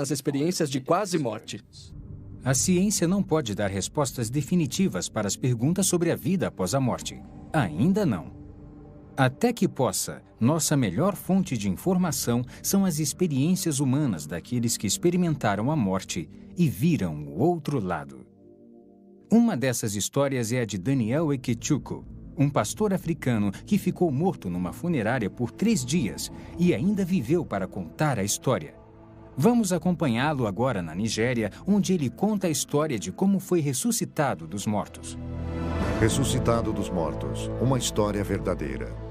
as experiências de quase morte. A ciência não pode dar respostas definitivas para as perguntas sobre a vida após a morte. Ainda não. Até que possa, nossa melhor fonte de informação são as experiências humanas daqueles que experimentaram a morte e viram o outro lado. Uma dessas histórias é a de Daniel Ikechukwu, um pastor africano que ficou morto numa funerária por 3 dias e ainda viveu para contar a história. Vamos acompanhá-lo agora na Nigéria, onde ele conta a história de como foi ressuscitado dos mortos. Ressuscitado dos mortos, uma história verdadeira.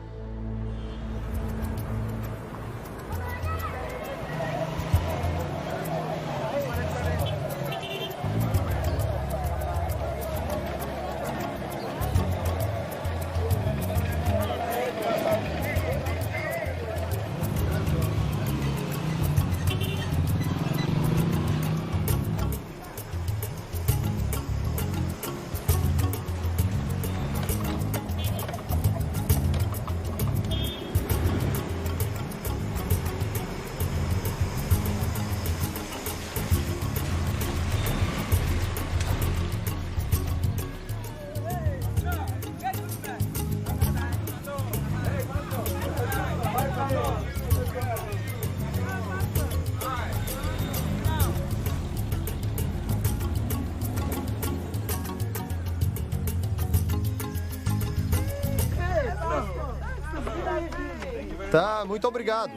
Tá, muito obrigado.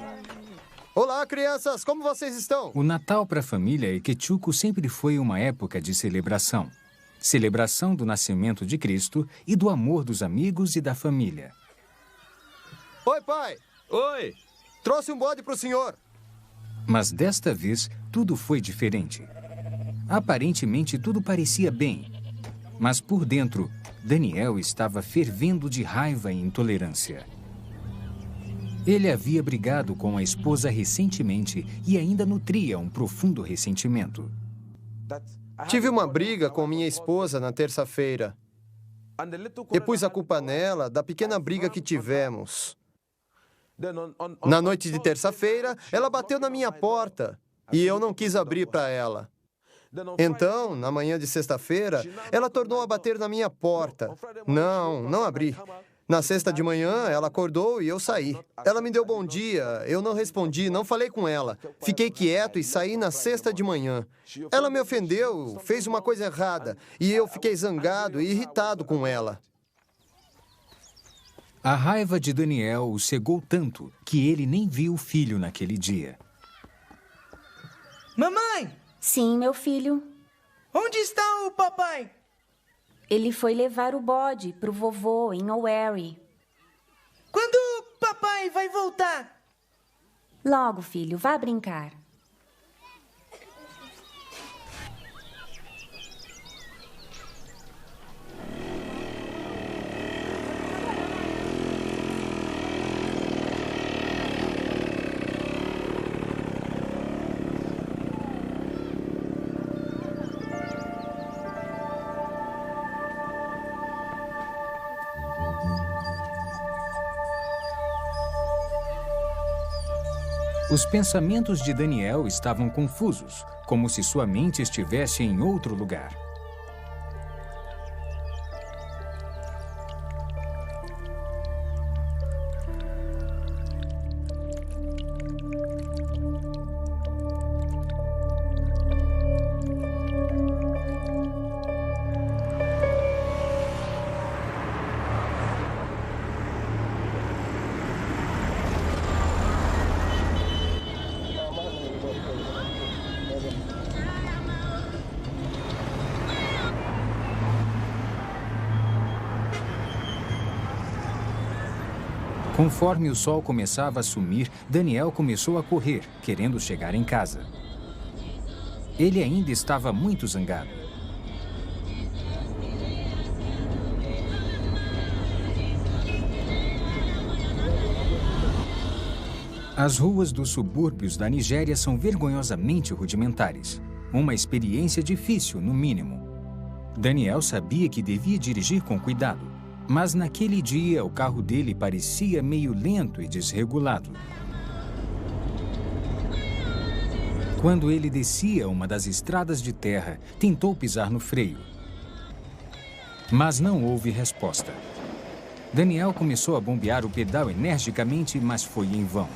Olá, crianças, como vocês estão? O Natal para a família Ikechukwu sempre foi uma época de celebração. Celebração do nascimento de Cristo e do amor dos amigos e da família. Oi, pai. Oi. Trouxe um bode para o senhor. Mas desta vez, tudo foi diferente. Aparentemente, tudo parecia bem. Mas por dentro, Daniel estava fervendo de raiva e intolerância. Ele havia brigado com a esposa recentemente e ainda nutria um profundo ressentimento. Tive uma briga com minha esposa na terça-feira. E pus a culpa nela da pequena briga que tivemos. Na noite de terça-feira, ela bateu na minha porta e eu não quis abrir para ela. Então, na manhã de sexta-feira, ela tornou a bater na minha porta. Não abri. Na sexta de manhã, ela acordou e eu saí. Ela me deu bom dia, eu não respondi, não falei com ela. Fiquei quieto e saí na sexta de manhã. Ela me ofendeu, fez uma coisa errada, e eu fiquei zangado e irritado com ela. A raiva de Daniel o cegou tanto que ele nem viu o filho naquele dia. Mamãe! Sim, meu filho. Onde está o papai? Ele foi levar o bode para o vovô em Owerri. Quando o papai vai voltar? Logo, filho, vá brincar. Os pensamentos de Daniel estavam confusos, como se sua mente estivesse em outro lugar. Conforme o sol começava a sumir, Daniel começou a correr, querendo chegar em casa. Ele ainda estava muito zangado. As ruas dos subúrbios da Nigéria são vergonhosamente rudimentares. Uma experiência difícil, no mínimo. Daniel sabia que devia dirigir com cuidado. Mas naquele dia, o carro dele parecia meio lento e desregulado. Quando ele descia uma das estradas de terra, tentou pisar no freio. Mas não houve resposta. Daniel começou a bombear o pedal energicamente, mas foi em vão.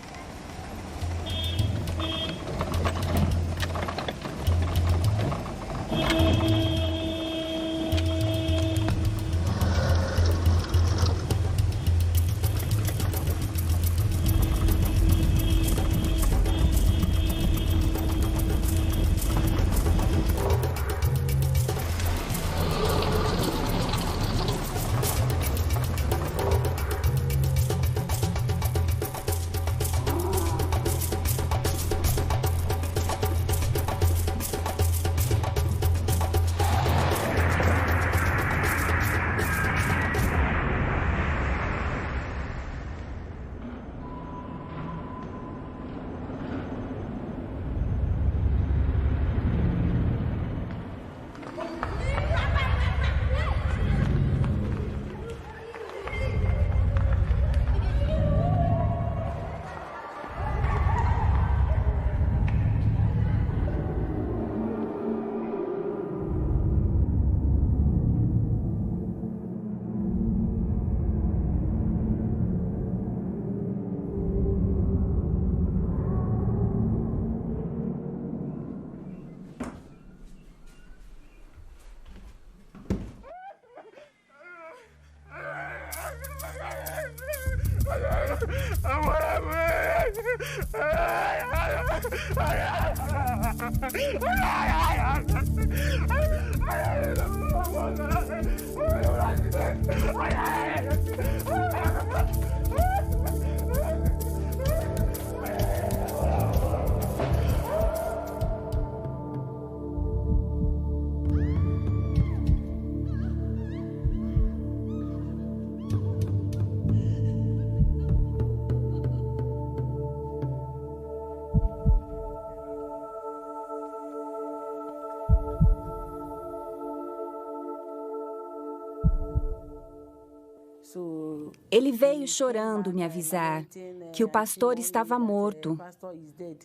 Ele veio chorando me avisar que o pastor estava morto,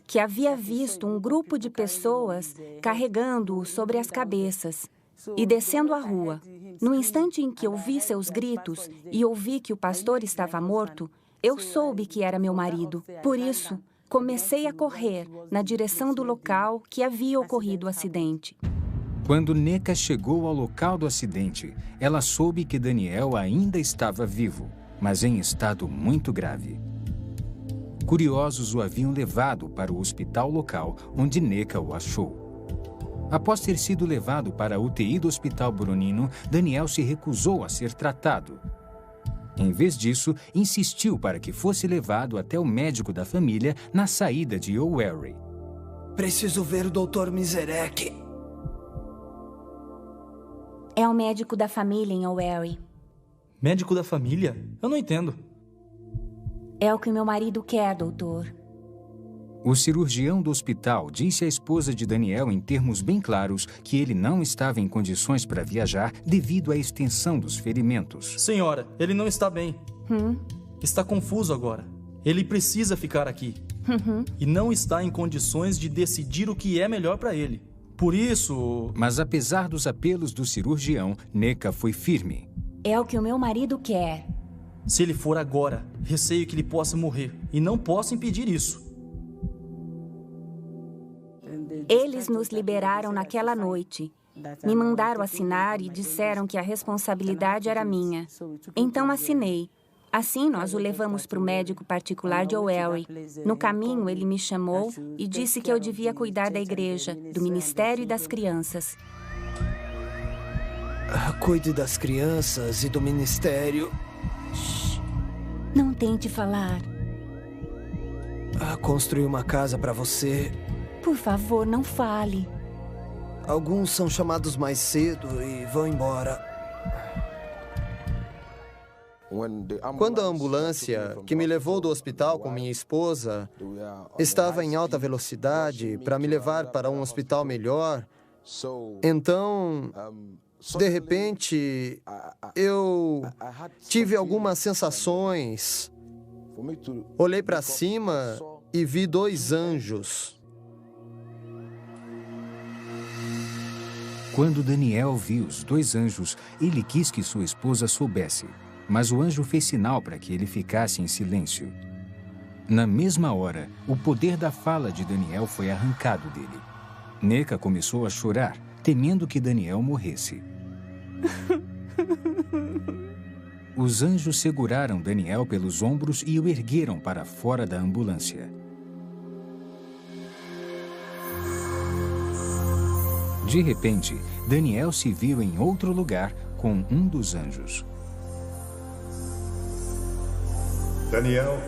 que havia visto um grupo de pessoas carregando-o sobre as cabeças e descendo a rua. No instante em que ouvi seus gritos e ouvi que o pastor estava morto, eu soube que era meu marido. Por isso, comecei a correr na direção do local que havia ocorrido o acidente. Quando Neka chegou ao local do acidente, ela soube que Daniel ainda estava vivo, mas em estado muito grave. Curiosos o haviam levado para o hospital local, onde Neka o achou. Após ter sido levado para a UTI do Hospital Boronino, Daniel se recusou a ser tratado. Em vez disso, insistiu para que fosse levado até o médico da família na saída de O'Wary. Preciso ver o Dr. Miserec. É o médico da família em O'Wary. Médico da família? Eu não entendo. É o que meu marido quer, doutor. O cirurgião do hospital disse à esposa de Daniel em termos bem claros que ele não estava em condições para viajar devido à extensão dos ferimentos. Senhora, ele não está bem. Está confuso agora. Ele precisa ficar aqui. E não está em condições de decidir o que é melhor para ele. Por isso... Mas apesar dos apelos do cirurgião, Neka foi firme. É o que o meu marido quer. Se ele for agora, receio que ele possa morrer. E não posso impedir isso. Eles nos liberaram naquela noite. Me mandaram assinar e disseram que a responsabilidade era minha. Então assinei. Assim, nós o levamos para o médico particular de O'Wary. No caminho, ele me chamou e disse que eu devia cuidar da igreja, do ministério e das crianças. Cuide das crianças e do ministério. Não tente falar. Construí uma casa para você. Por favor, não fale. Alguns são chamados mais cedo e vão embora. Quando a ambulância que me levou do hospital com minha esposa estava em alta velocidade para me levar para um hospital melhor, então, de repente, eu tive algumas sensações. Olhei para cima e vi 2 anjos. Quando Daniel viu os 2 anjos, ele quis que sua esposa soubesse, mas o anjo fez sinal para que ele ficasse em silêncio. Na mesma hora, o poder da fala de Daniel foi arrancado dele. Neca começou a chorar, temendo que Daniel morresse. Os anjos seguraram Daniel pelos ombros e o ergueram para fora da ambulância. De repente, Daniel se viu em outro lugar com um dos anjos. Daniel,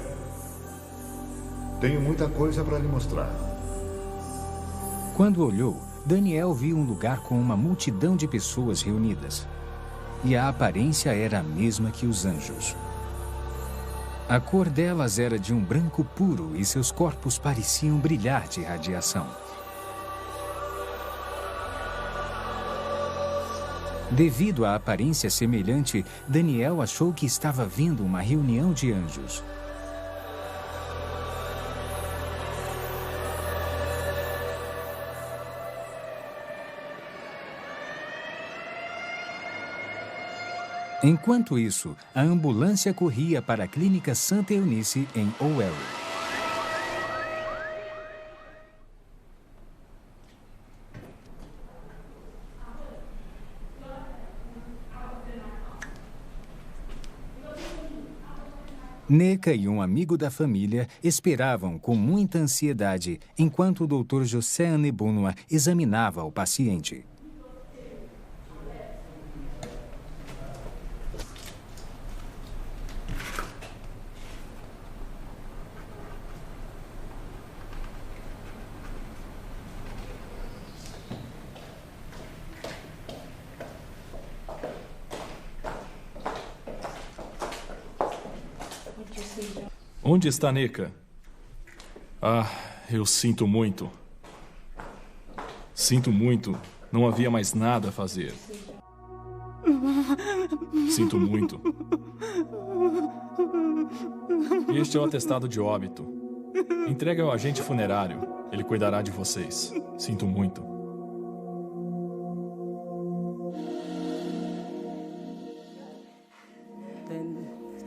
tenho muita coisa para lhe mostrar. Quando olhou, Daniel viu um lugar com uma multidão de pessoas reunidas. E a aparência era a mesma que os anjos. A cor delas era de um branco puro e seus corpos pareciam brilhar de radiação. Devido à aparência semelhante, Daniel achou que estava vendo uma reunião de anjos. Enquanto isso, a ambulância corria para a Clínica Santa Eunice, em Owerri. Neca e um amigo da família esperavam com muita ansiedade enquanto o Dr. José Anebunua examinava o paciente. Onde está Neca? Ah, eu sinto muito. Sinto muito. Não havia mais nada a fazer. Sinto muito. Este é o atestado de óbito. Entregue ao agente funerário. Ele cuidará de vocês. Sinto muito.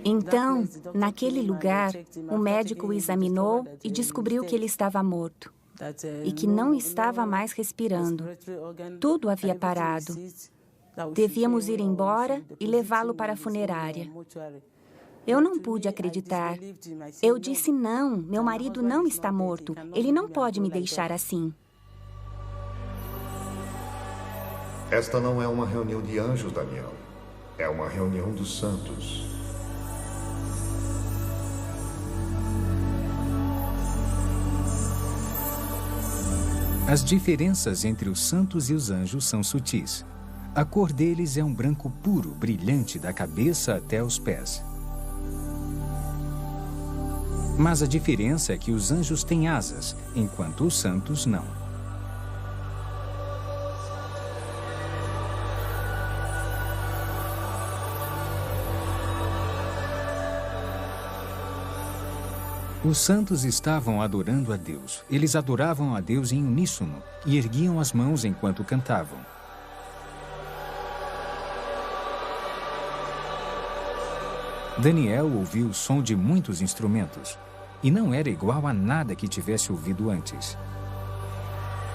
Então, naquele lugar, o médico o examinou e descobriu que ele estava morto e que não estava mais respirando. Tudo havia parado. Devíamos ir embora e levá-lo para a funerária. Eu não pude acreditar. Eu disse não, meu marido não está morto. Ele não pode me deixar assim. Esta não é uma reunião de anjos, Daniel. É uma reunião dos santos. As diferenças entre os santos e os anjos são sutis. A cor deles é um branco puro, brilhante da cabeça até os pés. Mas a diferença é que os anjos têm asas, enquanto os santos não. Os santos estavam adorando a Deus. Eles adoravam a Deus em uníssono e erguiam as mãos enquanto cantavam. Daniel ouviu o som de muitos instrumentos e não era igual a nada que tivesse ouvido antes.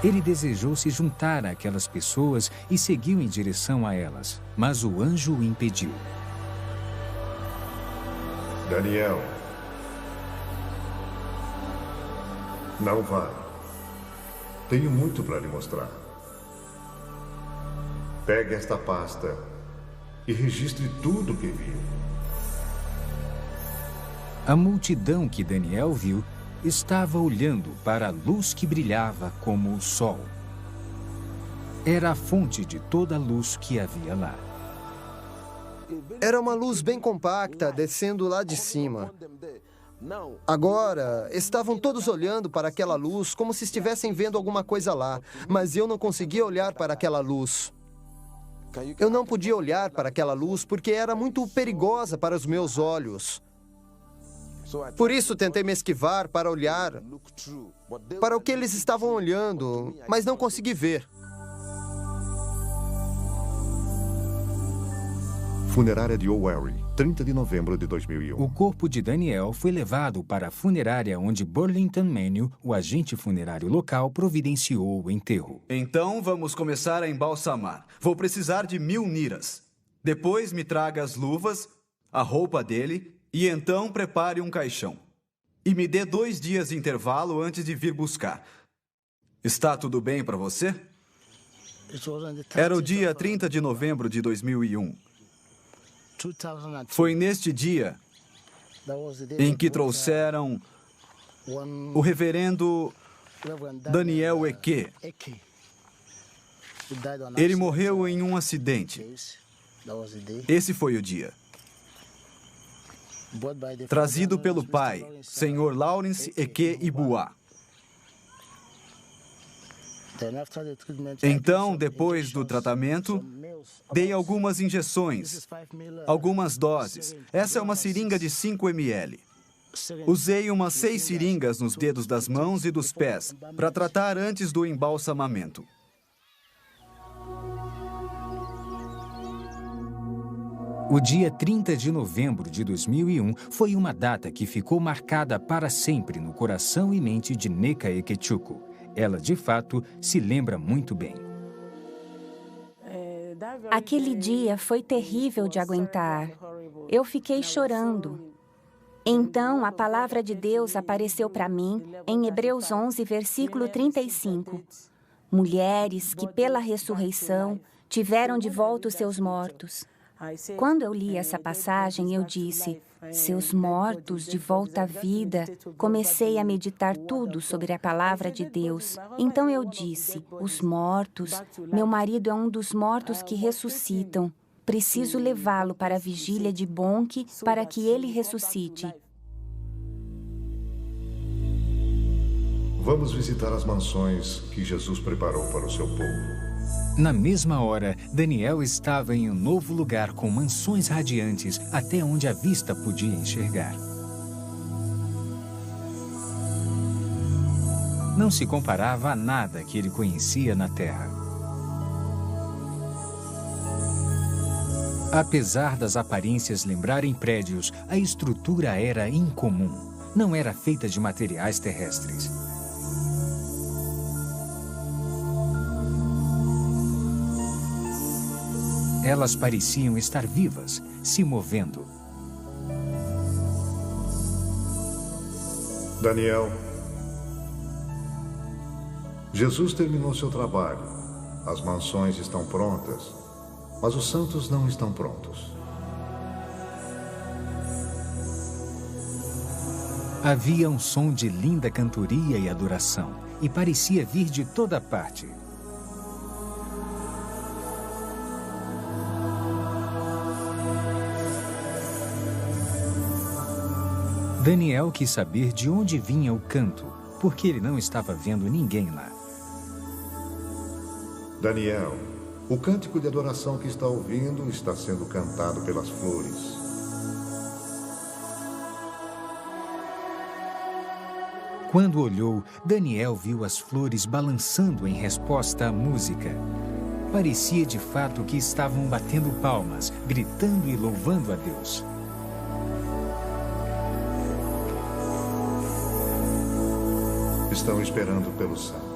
Ele desejou se juntar àquelas pessoas e seguiu em direção a elas, mas o anjo o impediu. Daniel, não vá. Tenho muito para lhe mostrar. Pegue esta pasta e registre tudo o que viu. A multidão que Daniel viu estava olhando para a luz que brilhava como o sol. Era a fonte de toda a luz que havia lá. Era uma luz bem compacta descendo lá de cima. Agora, estavam todos olhando para aquela luz como se estivessem vendo alguma coisa lá, mas eu não conseguia olhar para aquela luz. Eu não podia olhar para aquela luz porque era muito perigosa para os meus olhos. Por isso tentei me esquivar para olhar para o que eles estavam olhando, mas não consegui ver. Funerária de Owerri, 30 de novembro de 2001. O corpo de Daniel foi levado para a funerária onde Burlington Manio, o agente funerário local, providenciou o enterro. Então vamos começar a embalsamar. Vou precisar de 1000 niras. Depois me traga as luvas, a roupa dele e então prepare um caixão. E me dê 2 dias de intervalo antes de vir buscar. Está tudo bem para você? Era o dia 30 de novembro de 2001. Foi neste dia em que trouxeram o reverendo Daniel Eke. Ele morreu em um acidente. Esse foi o dia. Trazido pelo pai, Sr. Lawrence Eke Ibua. Então, depois do tratamento, dei algumas injeções, algumas doses. Essa é uma seringa de 5 ml. Usei umas 6 seringas nos dedos das mãos e dos pés para tratar antes do embalsamamento. O dia 30 de novembro de 2001 foi uma data que ficou marcada para sempre no coração e mente de Nneka Ekechukwu. Ela, de fato, se lembra muito bem. Aquele dia foi terrível de aguentar. Eu fiquei chorando. Então, a palavra de Deus apareceu para mim em Hebreus 11, versículo 35. Mulheres que, pela ressurreição, tiveram de volta os seus mortos. Quando eu li essa passagem, eu disse, seus mortos de volta à vida. Comecei a meditar tudo sobre a palavra de Deus. Então eu disse, os mortos, meu marido é um dos mortos que ressuscitam. Preciso levá-lo para a vigília de Bonk para que ele ressuscite. Vamos visitar as mansões que Jesus preparou para o seu povo. Na mesma hora, Daniel estava em um novo lugar com mansões radiantes até onde a vista podia enxergar. Não se comparava a nada que ele conhecia na Terra. Apesar das aparências lembrarem prédios, a estrutura era incomum. Não era feita de materiais terrestres. Elas pareciam estar vivas, se movendo. Daniel, Jesus terminou seu trabalho. As mansões estão prontas, mas os santos não estão prontos. Havia um som de linda cantoria e adoração, e parecia vir de toda parte. Daniel quis saber de onde vinha o canto, porque ele não estava vendo ninguém lá. Daniel, o cântico de adoração que está ouvindo está sendo cantado pelas flores. Quando olhou, Daniel viu as flores balançando em resposta à música. Parecia de fato que estavam batendo palmas, gritando e louvando a Deus. Estão esperando pelos santos.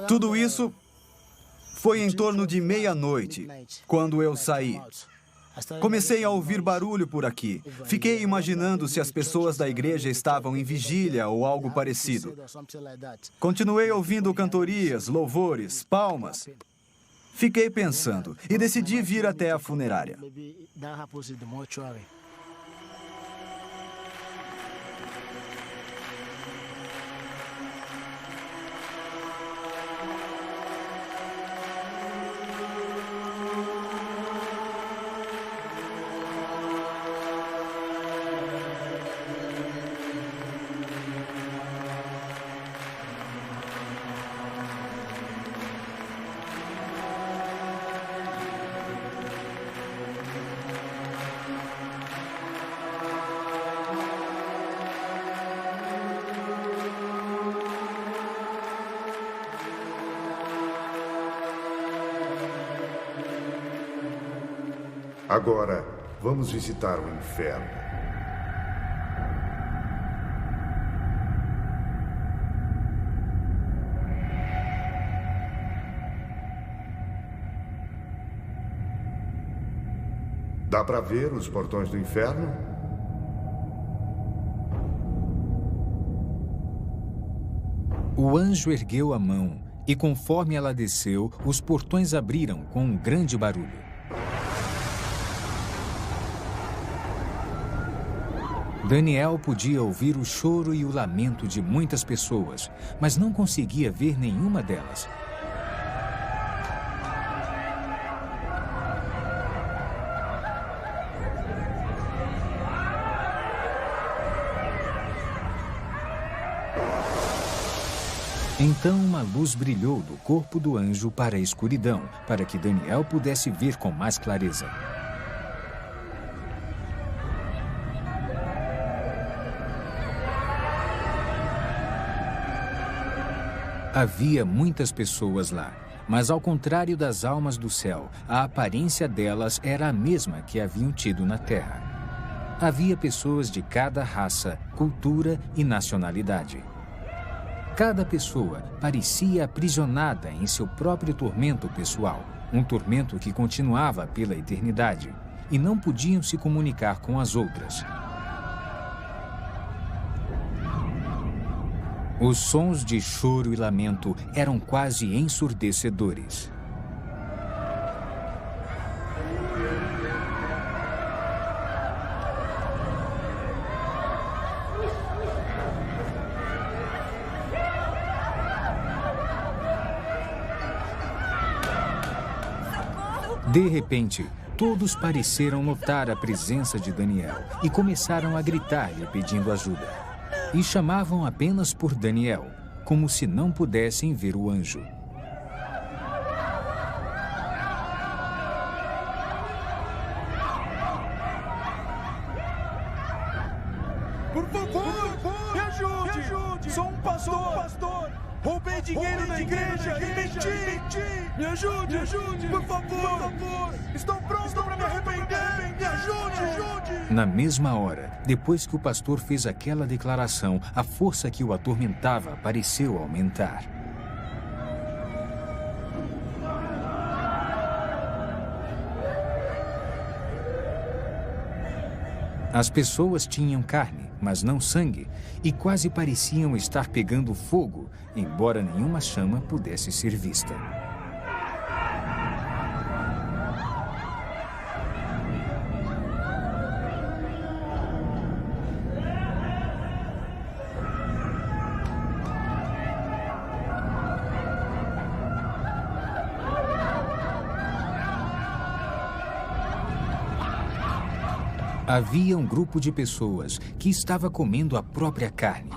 Tudo isso foi em torno de meia-noite, quando eu saí. Comecei a ouvir barulho por aqui. Fiquei imaginando se as pessoas da igreja estavam em vigília ou algo parecido. Continuei ouvindo cantorias, louvores, palmas. Fiquei pensando e decidi vir até a funerária. Agora, vamos visitar o inferno. Dá para ver os portões do inferno? O anjo ergueu a mão e, conforme ela desceu, os portões abriram com um grande barulho. Daniel podia ouvir o choro e o lamento de muitas pessoas, mas não conseguia ver nenhuma delas. Então uma luz brilhou do corpo do anjo para a escuridão, para que Daniel pudesse ver com mais clareza. Havia muitas pessoas lá, mas ao contrário das almas do céu, a aparência delas era a mesma que haviam tido na terra. Havia pessoas de cada raça, cultura e nacionalidade. Cada pessoa parecia aprisionada em seu próprio tormento pessoal, um tormento que continuava pela eternidade, e não podiam se comunicar com as outras. Os sons de choro e lamento eram quase ensurdecedores. De repente, todos pareceram notar a presença de Daniel e começaram a gritar-lhe pedindo ajuda. E chamavam apenas por Daniel, como se não pudessem ver o anjo. Por favor, me ajude! Sou um pastor! Roubei dinheiro da igreja e menti! Me ajude! Por favor! Estou pronto para me arrepender! Me ajude! Na mesma hora, depois que o pastor fez aquela declaração, a força que o atormentava pareceu aumentar. As pessoas tinham carne, mas não sangue, e quase pareciam estar pegando fogo, embora nenhuma chama pudesse ser vista. Havia um grupo de pessoas que estava comendo a própria carne.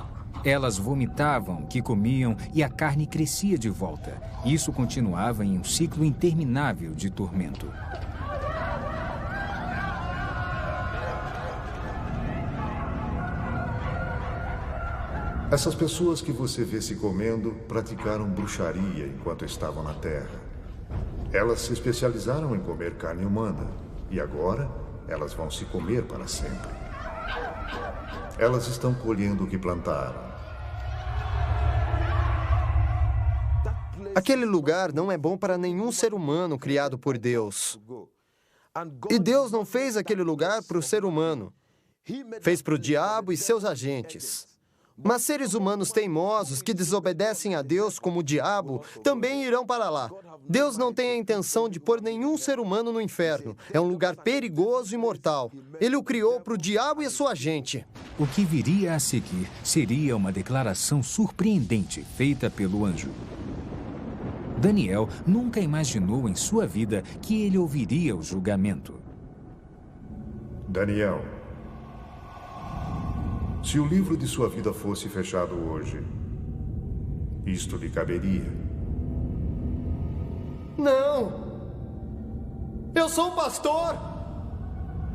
Elas vomitavam o que comiam e a carne crescia de volta. Isso continuava em um ciclo interminável de tormento. Essas pessoas que você vê se comendo praticaram bruxaria enquanto estavam na Terra. Elas se especializaram em comer carne humana e agora elas vão se comer para sempre. Elas estão colhendo o que plantaram. Aquele lugar não é bom para nenhum ser humano criado por Deus. E Deus não fez aquele lugar para o ser humano. Fez para o diabo e seus agentes. Mas seres humanos teimosos que desobedecem a Deus como o diabo também irão para lá. Deus não tem a intenção de pôr nenhum ser humano no inferno. É um lugar perigoso e mortal. Ele o criou para o diabo e a sua gente. O que viria a seguir seria uma declaração surpreendente feita pelo anjo. Daniel nunca imaginou em sua vida que ele ouviria o julgamento. Daniel, se o livro de sua vida fosse fechado hoje, isto lhe caberia? Não! Eu sou um pastor!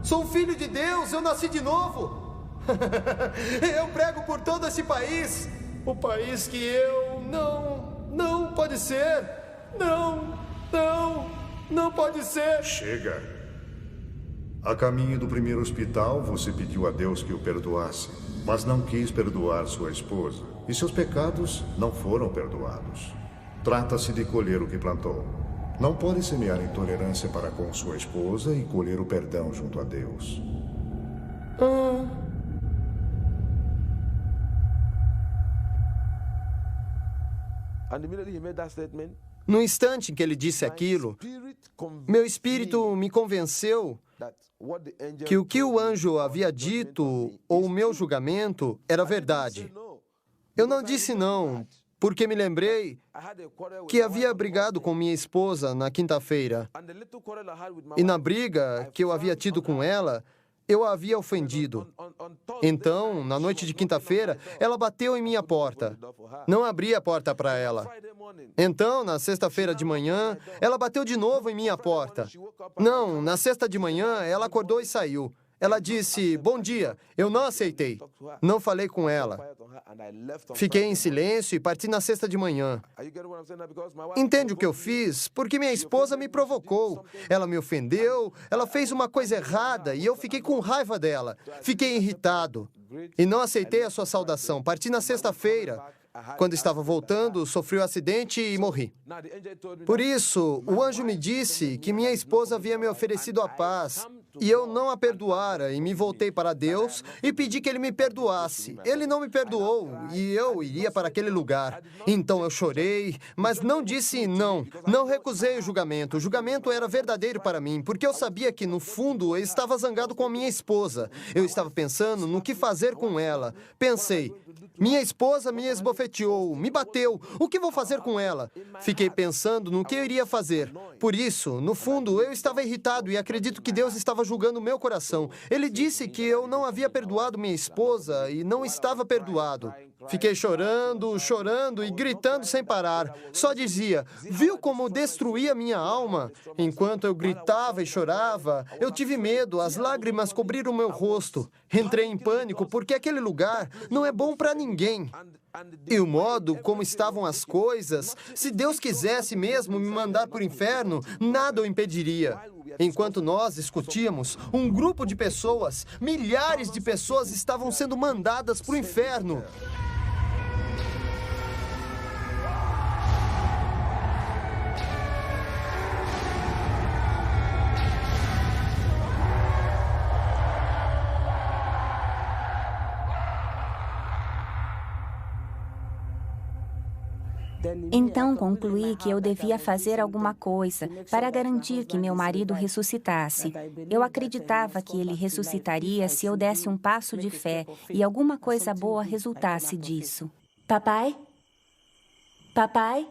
Sou um filho de Deus, eu nasci de novo! Eu prego por todo esse país! O país que eu... Não pode ser! Não pode ser! Chega! A caminho do primeiro hospital, você pediu a Deus que o perdoasse, mas não quis perdoar sua esposa. E seus pecados não foram perdoados. Trata-se de colher o que plantou. Não pode semear intolerância para com sua esposa e colher o perdão junto a Deus. No instante em que ele disse aquilo, meu espírito me convenceu que o que o anjo havia dito, ou o meu julgamento, era verdade. Eu não disse não, porque me lembrei que havia brigado com minha esposa na quinta-feira. E na briga que eu havia tido com ela, eu a havia ofendido. Então, na noite de quinta-feira, ela bateu em minha porta. Não abri a porta para ela. Então, na sexta-feira de manhã, ela bateu de novo em minha porta. Não, na sexta de manhã, ela acordou e saiu. Ela disse, bom dia. Eu não aceitei. Não falei com ela. Fiquei em silêncio e parti na sexta de manhã. Entende o que eu fiz? Porque minha esposa me provocou. Ela me ofendeu, ela fez uma coisa errada e eu fiquei com raiva dela. Fiquei irritado. E não aceitei a sua saudação. Parti na sexta-feira. Quando estava voltando, sofri um acidente e morri. Por isso, o anjo me disse que minha esposa havia me oferecido a paz e eu não a perdoara e me voltei para Deus e pedi que ele me perdoasse. Ele não me perdoou e eu iria para aquele lugar. Então eu chorei, mas não disse não. Não recusei o julgamento. O julgamento era verdadeiro para mim, porque eu sabia que, no fundo, eu estava zangado com a minha esposa. Eu estava pensando no que fazer com ela. Pensei, minha esposa me esbofeteou, me bateu. O que vou fazer com ela? Fiquei pensando no que eu iria fazer. Por isso, no fundo, eu estava irritado e acredito que Deus estava julgando o meu coração. Ele disse que eu não havia perdoado minha esposa e não estava perdoado. Fiquei chorando, chorando e gritando sem parar. Só dizia, viu como destruía minha alma? Enquanto eu gritava e chorava, eu tive medo, as lágrimas cobriram meu rosto. Entrei em pânico porque aquele lugar não é bom para ninguém. E o modo como estavam as coisas, se Deus quisesse mesmo me mandar para o inferno, nada o impediria. Enquanto nós discutíamos, um grupo de pessoas, milhares de pessoas estavam sendo mandadas para o inferno. Então concluí que eu devia fazer alguma coisa para garantir que meu marido ressuscitasse. Eu acreditava que ele ressuscitaria se eu desse um passo de fé e alguma coisa boa resultasse disso. Papai? Papai?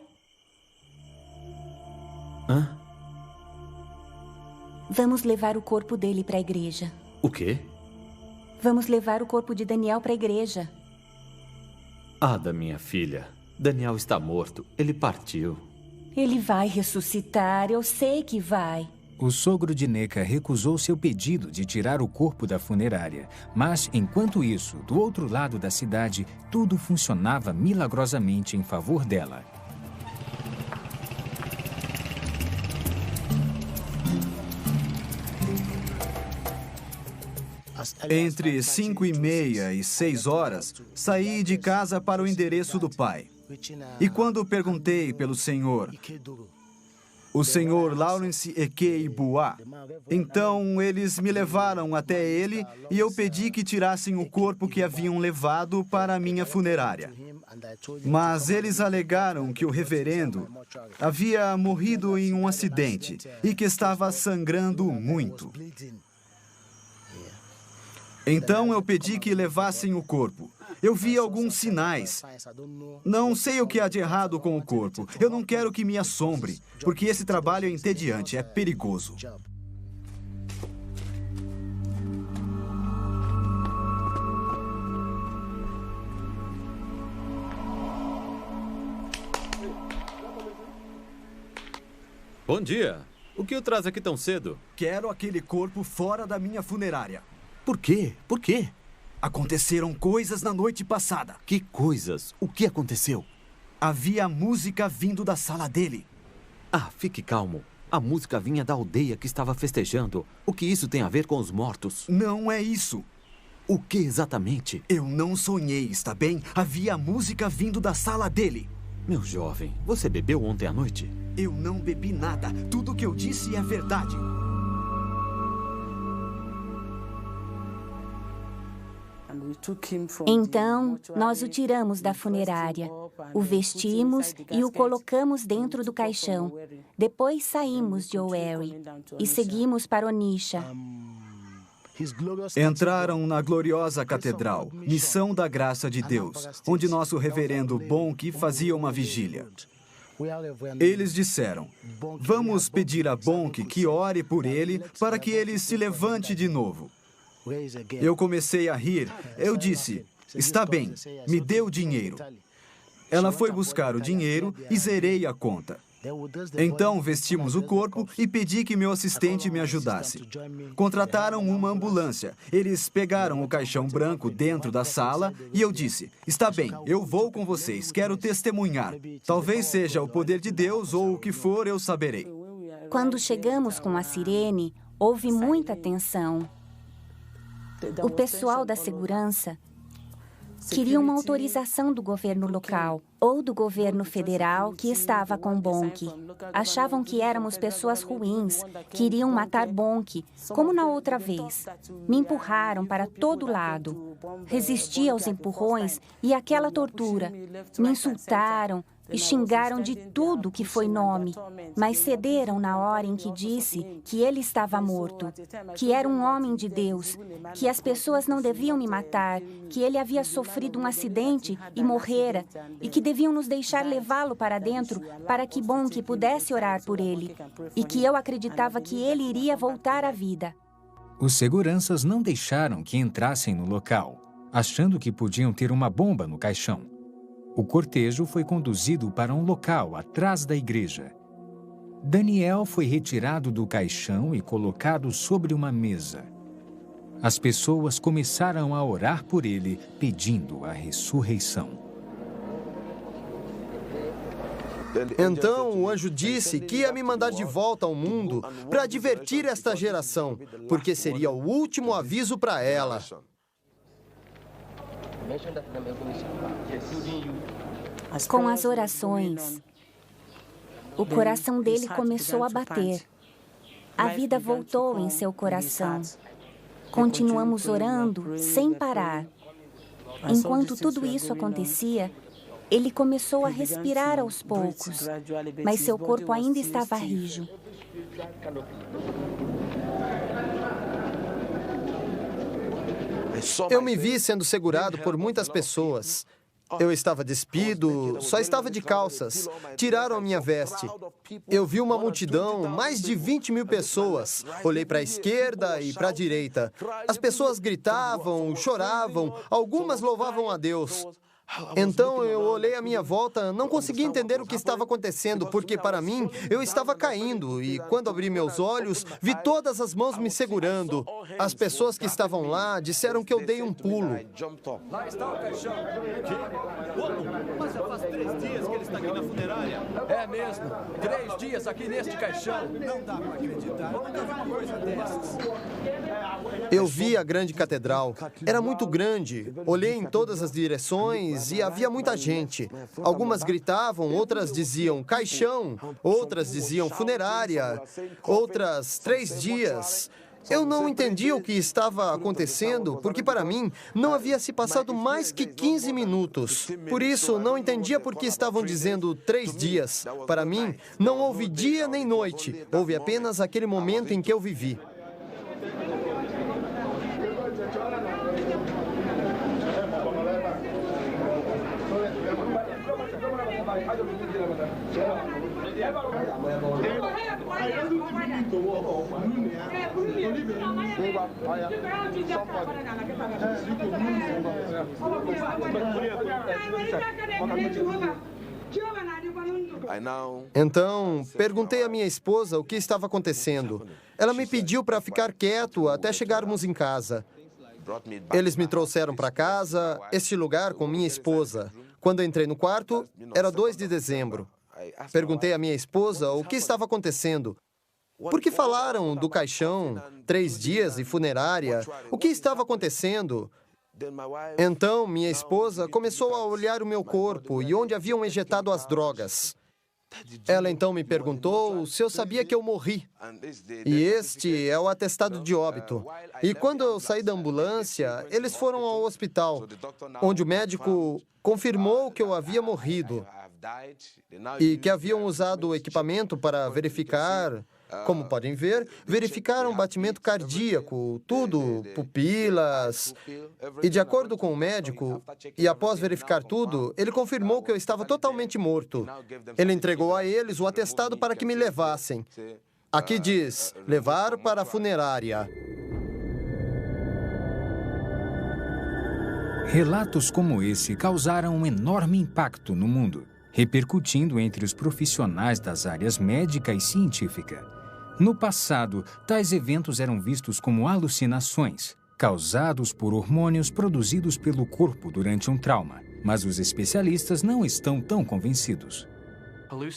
Hã? Vamos levar o corpo dele para a igreja. O quê? Vamos levar o corpo de Daniel para a igreja. Ada, minha filha. Daniel está morto. Ele partiu. Ele vai ressuscitar, eu sei que vai. O sogro de Neca recusou seu pedido de tirar o corpo da funerária. Mas, enquanto isso, do outro lado da cidade, tudo funcionava milagrosamente em favor dela. Entre 5:30 e 6 horas, saí de casa para o endereço do pai. E quando perguntei pelo senhor o Sr. Lawrence Ekei Buah. Então, eles me levaram até ele e eu pedi que tirassem o corpo que haviam levado para a minha funerária. Mas eles alegaram que o reverendo havia morrido em um acidente e que estava sangrando muito. Então, eu pedi que levassem o corpo. Eu vi alguns sinais. Não sei o que há de errado com o corpo. Eu não quero que me assombre, porque esse trabalho é entediante, é perigoso. Bom dia. O que o traz aqui tão cedo? Quero aquele corpo fora da minha funerária. Por quê? Por quê? Aconteceram coisas na noite passada. Que coisas? O que aconteceu? Havia música vindo da sala dele. Ah, fique calmo. A música vinha da aldeia que estava festejando. O que isso tem a ver com os mortos? Não é isso. O que exatamente? Eu não sonhei, está bem? Havia música vindo da sala dele. Meu jovem, você bebeu ontem à noite? Eu não bebi nada. Tudo o que eu disse é verdade. Então, nós o tiramos da funerária, o vestimos e o colocamos dentro do caixão. Depois saímos de Owerri e seguimos para Onitsha. Entraram na gloriosa catedral, Missão da Graça de Deus, onde nosso reverendo Bonnke fazia uma vigília. Eles disseram, vamos pedir a Bonnke que ore por ele para que ele se levante de novo. Eu comecei a rir. Eu disse, está bem, me dê o dinheiro. Ela foi buscar o dinheiro e zerei a conta. Então vestimos o corpo e pedi que meu assistente me ajudasse. Contrataram uma ambulância. Eles pegaram o caixão branco dentro da sala e eu disse, está bem, eu vou com vocês, quero testemunhar. Talvez seja o poder de Deus ou o que for, eu saberei. Quando chegamos com a sirene, houve muita tensão. O pessoal da segurança queria uma autorização do governo local ou do governo federal que estava com Bonnke. Achavam que éramos pessoas ruins, queriam matar Bonnke, como na outra vez. Me empurraram para todo lado. Resisti aos empurrões e àquela tortura. Me insultaram e xingaram de tudo que foi nome, mas cederam na hora em que disse que ele estava morto, que era um homem de Deus, que as pessoas não deviam me matar, que ele havia sofrido um acidente e morrera, e que deviam nos deixar levá-lo para dentro para que Bonnke pudesse orar por ele, e que eu acreditava que ele iria voltar à vida. Os seguranças não deixaram que entrassem no local, achando que podiam ter uma bomba no caixão. O cortejo foi conduzido para um local atrás da igreja. Daniel foi retirado do caixão e colocado sobre uma mesa. As pessoas começaram a orar por ele, pedindo a ressurreição. Então o anjo disse que ia me mandar de volta ao mundo para divertir esta geração, porque seria o último aviso para ela. Com as orações, o coração dele começou a bater. A vida voltou em seu coração. Continuamos orando sem parar. Enquanto tudo isso acontecia, ele começou a respirar aos poucos, mas seu corpo ainda estava rijo. Eu me vi sendo segurado por muitas pessoas. Eu estava despido, só estava de calças. Tiraram a minha veste. Eu vi uma multidão, mais de 20.000 pessoas. Olhei para a esquerda e para a direita. As pessoas gritavam, choravam, algumas louvavam a Deus. Então eu olhei à minha volta, não conseguia entender o que estava acontecendo, porque para mim eu estava caindo e quando abri meus olhos, vi todas as mãos me segurando. As pessoas que estavam lá disseram que eu dei um pulo. Lá está o caixão. Como? Mas já faz 3 dias que ele está aqui na funerária. É mesmo. 3 dias aqui neste caixão. Não dá para acreditar. Nunca vi uma coisa dessas. Eu vi a grande catedral. Era muito grande. Olhei em todas as direções e havia muita gente. Algumas gritavam, outras diziam caixão, outras diziam funerária, outras 3 dias. Eu não entendia o que estava acontecendo, porque para mim não havia se passado mais que 15 minutos. Por isso, não entendia por que estavam dizendo 3 dias. Para mim, não houve dia nem noite. Houve apenas aquele momento em que eu vivi. Então, perguntei à minha esposa o que estava acontecendo. Ela me pediu para ficar quieto até chegarmos em casa. Eles me trouxeram para casa, este lugar com minha esposa. Quando entrei no quarto, era 2 de dezembro. Perguntei à minha esposa o que estava acontecendo. Por que falaram do caixão, 3 dias e funerária? O que estava acontecendo? Então, minha esposa começou a olhar o meu corpo e onde haviam injetado as drogas. Ela então me perguntou se eu sabia que eu morri. E este é o atestado de óbito. E quando eu saí da ambulância, eles foram ao hospital, onde o médico confirmou que eu havia morrido e que haviam usado o equipamento para verificar, como podem ver, verificaram batimento cardíaco, tudo, pupilas. E de acordo com o médico, e após verificar tudo, ele confirmou que eu estava totalmente morto. Ele entregou a eles o atestado para que me levassem. Aqui diz, levar para a funerária. Relatos como esse causaram um enorme impacto no mundo, repercutindo entre os profissionais das áreas médica e científica. No passado, tais eventos eram vistos como alucinações, causados por hormônios produzidos pelo corpo durante um trauma, mas os especialistas não estão tão convencidos.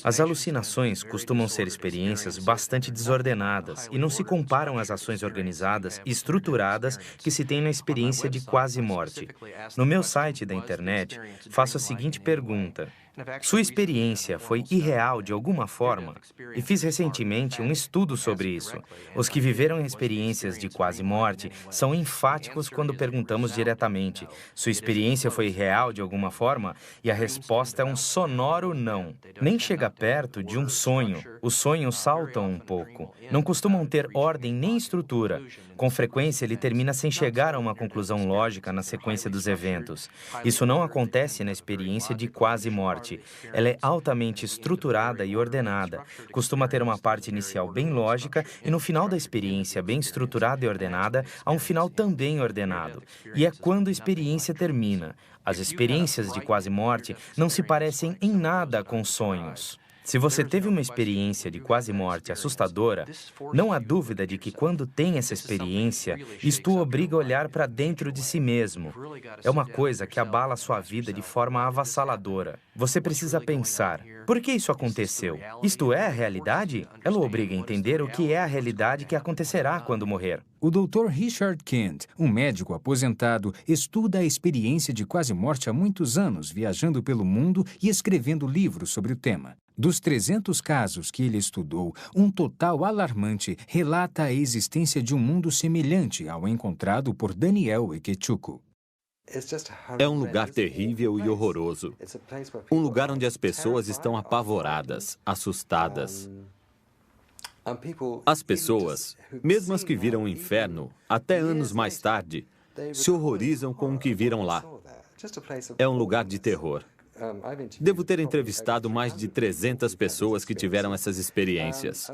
As alucinações costumam ser experiências bastante desordenadas e não se comparam às ações organizadas e estruturadas que se tem na experiência de quase morte. No meu site da internet, faço a seguinte pergunta: sua experiência foi irreal de alguma forma? E fiz recentemente um estudo sobre isso. Os que viveram experiências de quase morte são enfáticos quando perguntamos diretamente: sua experiência foi real de alguma forma? E a resposta é um sonoro não. Nem chega perto de um sonho. Os sonhos saltam um pouco. Não costumam ter ordem nem estrutura. Com frequência, ele termina sem chegar a uma conclusão lógica na sequência dos eventos. Isso não acontece na experiência de quase morte. Ela é altamente estruturada e ordenada. Costuma ter uma parte inicial bem lógica e no final da experiência bem estruturada e ordenada, há um final também ordenado. E é quando a experiência termina. As experiências de quase morte não se parecem em nada com sonhos. Se você teve uma experiência de quase morte assustadora, não há dúvida de que quando tem essa experiência, isto o obriga a olhar para dentro de si mesmo. É uma coisa que abala a sua vida de forma avassaladora. Você precisa pensar: por que isso aconteceu? Isto é a realidade? Ela o obriga a entender o que é a realidade que acontecerá quando morrer. O Dr. Richard Kent, um médico aposentado, estuda a experiência de quase morte há muitos anos, viajando pelo mundo e escrevendo livros sobre o tema. Dos 300 casos que ele estudou, um total alarmante relata a existência de um mundo semelhante ao encontrado por Daniel Ikechukwu. É um lugar terrível e horroroso. Um lugar onde as pessoas estão apavoradas, assustadas. As pessoas, mesmo as que viram o inferno, até anos mais tarde, se horrorizam com o que viram lá. É um lugar de terror. Devo ter entrevistado mais de 300 pessoas que tiveram essas experiências.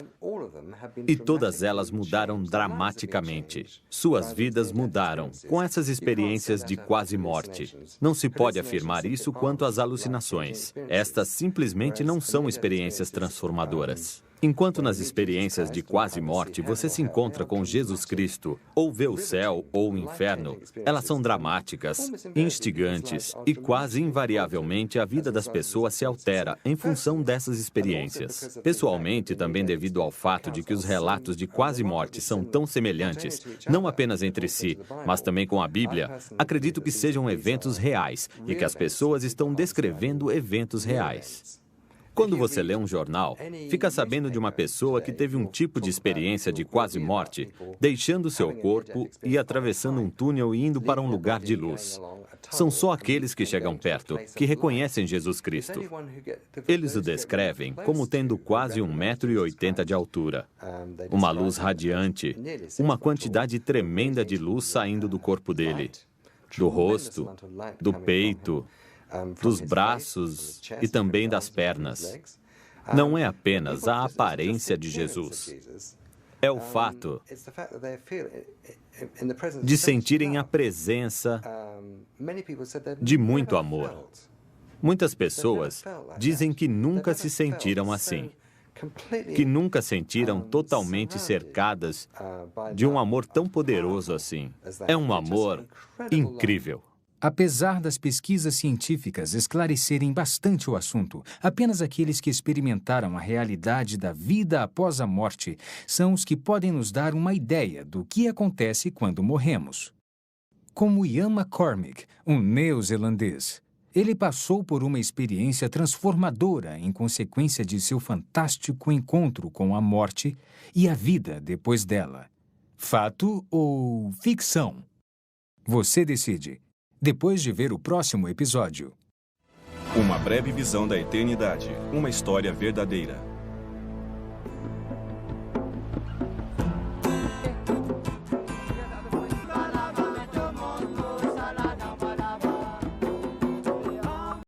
E todas elas mudaram dramaticamente. Suas vidas mudaram com essas experiências de quase morte. Não se pode afirmar isso quanto às alucinações. Estas simplesmente não são experiências transformadoras. Enquanto nas experiências de quase morte você se encontra com Jesus Cristo, ou vê o céu ou o inferno, elas são dramáticas, instigantes e quase invariavelmente a vida das pessoas se altera em função dessas experiências. Pessoalmente, também devido ao fato de que os relatos de quase morte são tão semelhantes, não apenas entre si, mas também com a Bíblia, acredito que sejam eventos reais e que as pessoas estão descrevendo eventos reais. Quando você lê um jornal, fica sabendo de uma pessoa que teve um tipo de experiência de quase morte, deixando seu corpo e atravessando um túnel e indo para um lugar de luz. São só aqueles que chegam perto que reconhecem Jesus Cristo. Eles o descrevem como tendo quase 1,80 m de altura, uma luz radiante, uma quantidade tremenda de luz saindo do corpo dele, do rosto, do peito, dos braços e também das pernas. Não é apenas a aparência de Jesus. É o fato de sentirem a presença de muito amor. Muitas pessoas dizem que nunca se sentiram assim, que nunca sentiram totalmente cercadas de um amor tão poderoso assim. É um amor incrível. Apesar das pesquisas científicas esclarecerem bastante o assunto, apenas aqueles que experimentaram a realidade da vida após a morte são os que podem nos dar uma ideia do que acontece quando morremos. Como Ian McCormick, um neozelandês, ele passou por uma experiência transformadora em consequência de seu fantástico encontro com a morte e a vida depois dela. Fato ou ficção? Você decide. Depois de ver o próximo episódio. Uma breve visão da eternidade. Uma história verdadeira.